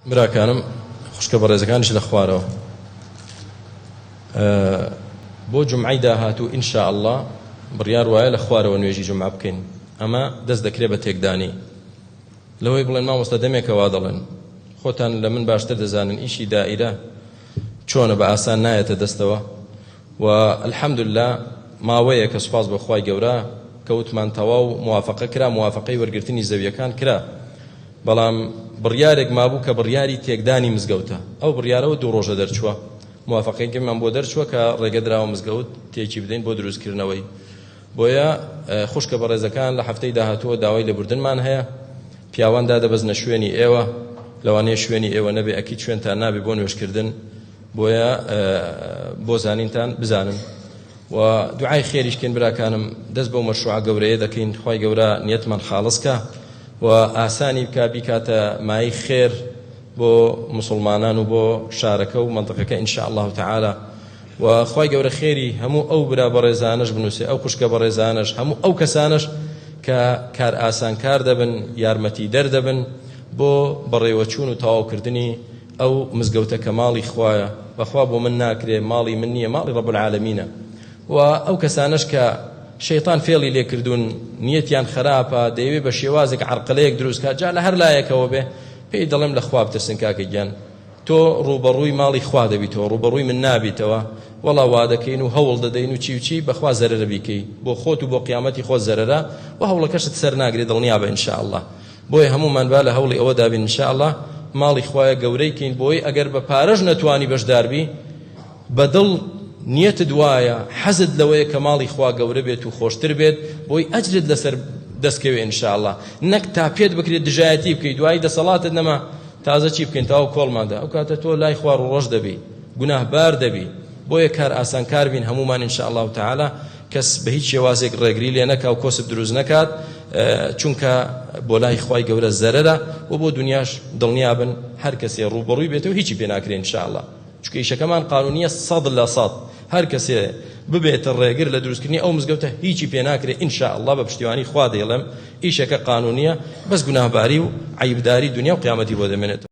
براکانم خوشکە بەڕێزەکانیش لە خوارەوە بۆ جومعەی داهاتوو ئینشا ئەڵڵا بڕیار وایە لە خوارەوە نوێژی جومعە بکەین. ئەمە دەست دەکرێت بە تێکدانی لەوەی بڵێن مامۆستا دەمێکەوە دەڵێن خۆتان لە من باشتر دەزانن ئیشی دائیرە چۆنە بە ئاسان نایەتە دەستەوە و الحەمدوللا ماوەیە کە سوپاس بە خوای گەورە کەوتمان تەواو موافقە کرا موافقەی وەرگرتنی زەویەکان کرا، بەڵام بڕیارێک مابوو کە بڕیاری تێکدانی مزگەوتە. ئەو بڕیارەوە دوو ڕۆژە دەرچووە، موافقەیەکیمان بۆ دەرچووە کە ڕێگە دراوە مزگەوت تێکی بدەین بۆ دروستکردنەوەی. بۆیە خوشکە بەڕێزەکان لە هەفتەی داهاتووە داوای لێبوردنمان هەیە، پیاوان دادەبەزنە شوێنی ئێوە، لەوانەیە شوێنی ئێوە نەبێ ئەکید شوێنتان نابێ بۆ نوێژکردن، بۆیە بۆ زانینتان بزانن و دوعای خێریشکەین براکانم. دەست بەو مەشروع گەورەیە دەکەین، خوای گەورە نیەتمان خاڵسکە و ئاسانی بکە بیکاتە مای خێر بۆ مسلمانان و بۆ شارەکە و منطقەکە ئینشاء الله تعالی. و خوای گەورە خێری هەموو ئەو برا بەڕێزانش بنووسێ، ئەو خوشکە بەڕێزانش، هەموو ئەو کەسانش کە کار ئاسانکار دەبن، یارمەتی دەردەبن بۆ بەڕێوەچوون و تەواوکردنی ئەو مزگەوتە کە ماڵی خوایە، بەخوا بۆ من ناکرێ، ماڵی من نییە، ماڵی ڕەب العالەمینە. و ئەو کەسانش کە شەیطان فێڵی لێکردوون، نیەتیان خراپە، دەیەوێت بە شێوازێک عەرقلەیەک دروستکات، جا لە هەر لایەکەوە بێ پێی دەڵێم لە خوا بترسن کاکە گیان، تۆ ڕوبەڕووی ماڵی خوا دەبیتەوە، ڕوبەڕووی من نابیتەوە، وەڵا وا دەکەین و هەوڵ دەدەین و چی و چی بەخوا زەرەرە بیکەی، بۆ خۆت و بۆ قیامەتی خۆت زەرەرە و هەوڵەکەشت سەر ناگرێت، دڵنیا بە ئینشاء الله. بۆیە هەمومان با لە هەوڵی ئەوە دابین ئینشاء الله ماڵی خوایە گەورەیکەین، بۆی ئەگەر بە پارەش نەتوانی بەشداربی بەدڵ نیەت دوایە حەزت لەوەیە کە ماڵی خوا گەورە بێت و خۆشتر بێت، بۆی ئەجرت لەسەر دەستکەوێ ئینشاء الله، نەک تا پێت بکرێت دژایەتی بکەیت دوای دەسەڵاتت نەما تازە چی بکەین تاو کۆڵماندا، ئەو کاتە تۆ لای خوا ڕۆژ دەبی، گوناهبار دەبی. بۆیە کار ئاسانکار بین هەمومان ئینشاء الله تعالی، کەس بە هیچ شێوازێک ڕێگری لێ نەکا و کۆسب دروست نەکات، چونکە بۆ لای خوای گەورە زەرەرە و بۆ دنیاش دڵنیا بن هەر کەسێ ڕوبەڕووی بێتەوە هیچی پێ ناکرێ ئینشاء الله، چونکە ئیشەکەمان قانونیە 100%. هەر کەسێ ببێتە ڕێگر لە دروستکردنی ئەو مزگەوتە هیچی پێ ناکرێ ئینشاء الله، بە پشتیوانی خوا دەیڵێم ئیشەکە قانونیە، بەس گوناهباری و عیبداری دنیا و قیامەتی بۆ دەمێنێت.